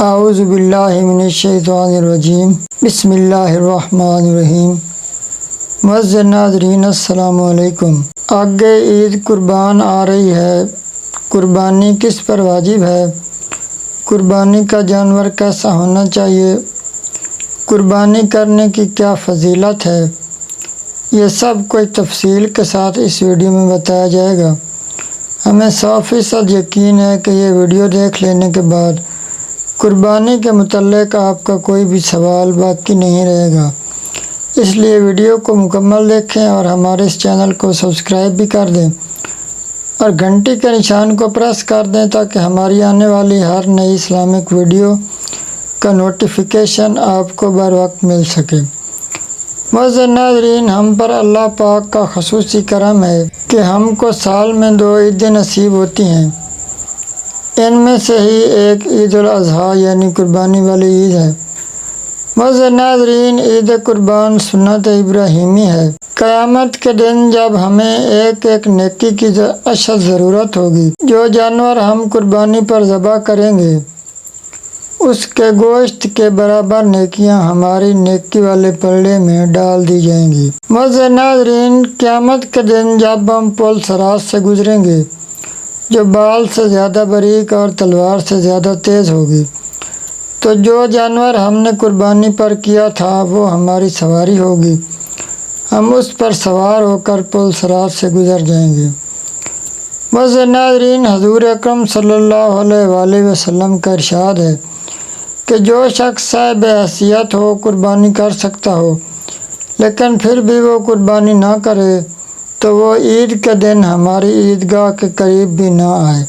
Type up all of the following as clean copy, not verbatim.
اعوذ باللہ من الشیطان الرجیم بسم اللہ الرحمن الرحیم۔ معزز ناظرین السلام علیکم۔ آگے عید قربان آ رہی ہے، قربانی کس پر واجب ہے؟ قربانی کا جانور کیسا ہونا چاہیے؟ قربانی کرنے کی کیا فضیلت ہے؟ یہ سب کوئی تفصیل کے ساتھ اس ویڈیو میں بتایا جائے گا۔ ہمیں 100% یقین ہے کہ یہ ویڈیو دیکھ لینے کے بعد قربانی کے متعلق آپ کا کوئی بھی سوال باقی نہیں رہے گا، اس لیے ویڈیو کو مکمل دیکھیں اور ہمارے اس چینل کو سبسکرائب بھی کر دیں اور گھنٹی کے نشان کو پریس کر دیں تاکہ ہماری آنے والی ہر نئی اسلامک ویڈیو کا نوٹیفیکیشن آپ کو بر وقت مل سکے۔ معزز ناظرین، ہم پر اللہ پاک کا خصوصی کرم ہے کہ ہم کو سال میں 2 عیدیں نصیب ہوتی ہیں۔ ان میں سے ہی ایک عید الاضحیٰ یعنی قربانی والی عید ہے۔ معزز ناظرین، عید قربان سنت ابراہیمی ہے۔ قیامت کے دن جب ہمیں ایک ایک نیکی کی اشد ضرورت ہوگی، جو جانور ہم قربانی پر ذبح کریں گے اس کے گوشت کے برابر نیکیاں ہماری نیکی والے پلڑے میں ڈال دی جائیں گی۔ معزز ناظرین، قیامت کے دن جب ہم پل صراط سے گزریں گے جو بال سے زیادہ باریک اور تلوار سے زیادہ تیز ہوگی، تو جو جانور ہم نے قربانی پر کیا تھا وہ ہماری سواری ہوگی، ہم اس پر سوار ہو کر پل صراط سے گزر جائیں گے۔ معزز ناظرین، حضور اکرم صلی اللہ علیہ وآلہ وسلم کا ارشاد ہے کہ جو شخص صاحب حیثیت ہو قربانی کر سکتا ہو لیکن پھر بھی وہ قربانی نہ کرے تو وہ عید کے دن ہماری عیدگاہ کے قریب بھی نہ آئے۔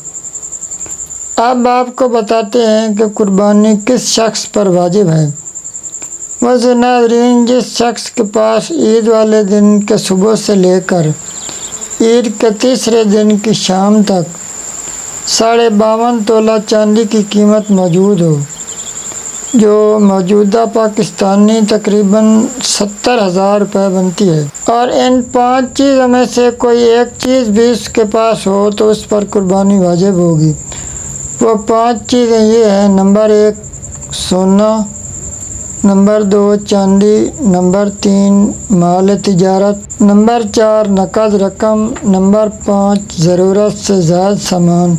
اب آپ کو بتاتے ہیں کہ قربانی کس شخص پر واجب ہے۔ معزز ناظرین، جس شخص کے پاس عید والے دن کے صبح سے لے کر عید کے تیسرے دن کی شام تک 52.5 تولہ چاندی کی قیمت موجود ہو، جو موجودہ پاکستانی تقریباً 70,000 روپے بنتی ہے، اور ان 5 چیزوں میں سے کوئی ایک چیز بھی اس کے پاس ہو تو اس پر قربانی واجب ہوگی۔ وہ 5 چیزیں یہ ہیں: نمبر 1 سونا، نمبر 2 چاندی، نمبر 3 مال تجارت، نمبر 4 نقد رقم، نمبر 5 ضرورت سے زائد سامان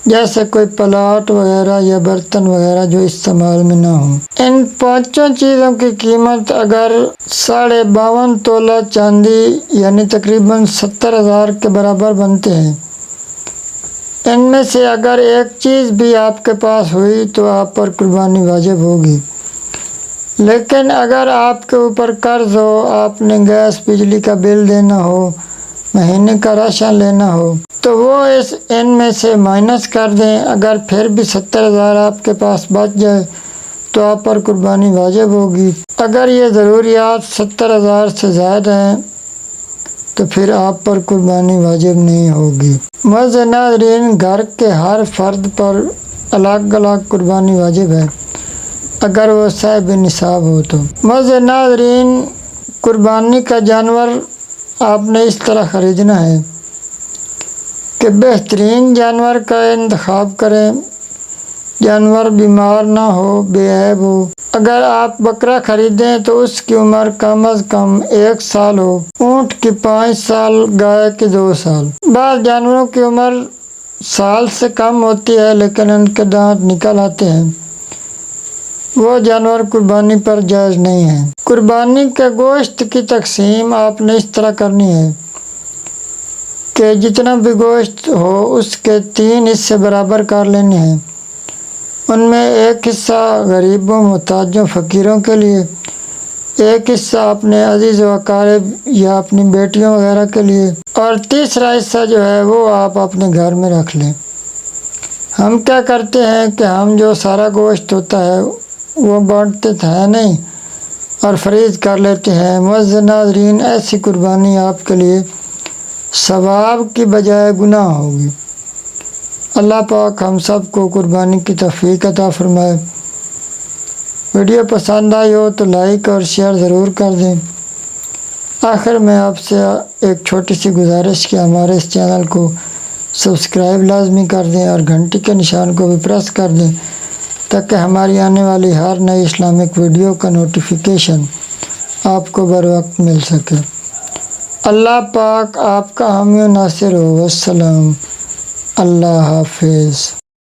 جیسے کوئی پلاٹ وغیرہ یا برتن وغیرہ جو استعمال میں نہ ہوں۔ ان 5 چیزوں کی قیمت اگر 52.5 تولہ چاندی یعنی تقریباً 70,000 کے برابر بنتے ہیں، ان میں سے اگر ایک چیز بھی آپ کے پاس ہوئی تو آپ پر قربانی واجب ہوگی۔ لیکن اگر آپ کے اوپر قرض ہو، آپ نے گیس بجلی کا بل دینا ہو، مہینے کا راشن لینا ہو، تو وہ ان میں سے مائنس کر دیں۔ اگر پھر بھی 70,000 آپ کے پاس بچ جائے تو آپ پر قربانی واجب ہوگی۔ اگر یہ ضروریات 70,000 سے زائد ہیں تو پھر آپ پر قربانی واجب نہیں ہوگی۔ معزز ناظرین، گھر کے ہر فرد پر الگ الگ قربانی واجب ہے اگر وہ صاحب نصاب ہو تو۔ معزز ناظرین، قربانی کا جانور آپ نے اس طرح خریدنا ہے کہ بہترین جانور کا انتخاب کریں، جانور بیمار نہ ہو، بے عیب ہو۔ اگر آپ بکرا خریدیں تو اس کی عمر کم از کم 1 سال ہو، اونٹ کی 5 سال، گائے کی 2 سال۔ بعض جانوروں کی عمر سال سے کم ہوتی ہے لیکن ان کے دانت نکل آتے ہیں، وہ جانور قربانی پر جائز نہیں ہیں۔ قربانی کے گوشت کی تقسیم آپ نے اس طرح کرنی ہے کہ جتنا بھی گوشت ہو اس کے 3 حصے برابر کر لینے ہیں۔ ان میں ایک حصہ غریبوں، محتاجوں، فقیروں کے لیے، ایک حصہ اپنے عزیز و اقارب یا اپنی بیٹیوں وغیرہ کے لیے، اور تیسرا حصہ جو ہے وہ آپ اپنے گھر میں رکھ لیں۔ ہم کیا کرتے ہیں کہ ہم جو سارا گوشت ہوتا ہے وہ بانٹتے ہیں نہیں اور فریز کر لیتے ہیں۔ معزز ناظرین، ایسی قربانی آپ کے لیے ثواب کی بجائے گناہ ہوگی۔ اللہ پاک ہم سب کو قربانی کی توفیق عطا فرمائے۔ ویڈیو پسند آئی ہو تو لائک اور شیئر ضرور کر دیں۔ آخر میں آپ سے ایک چھوٹی سی گزارش کہ ہمارے اس چینل کو سبسکرائب لازمی کر دیں اور گھنٹی کے نشان کو بھی پریس کر دیں تاکہ ہماری آنے والی ہر نئی اسلامک ویڈیو کا نوٹیفیکیشن آپ کو بر وقت مل سکے۔ اللہ پاک آپ کا حامی و ناصر ہو۔ والسلام۔ اللہ حافظ۔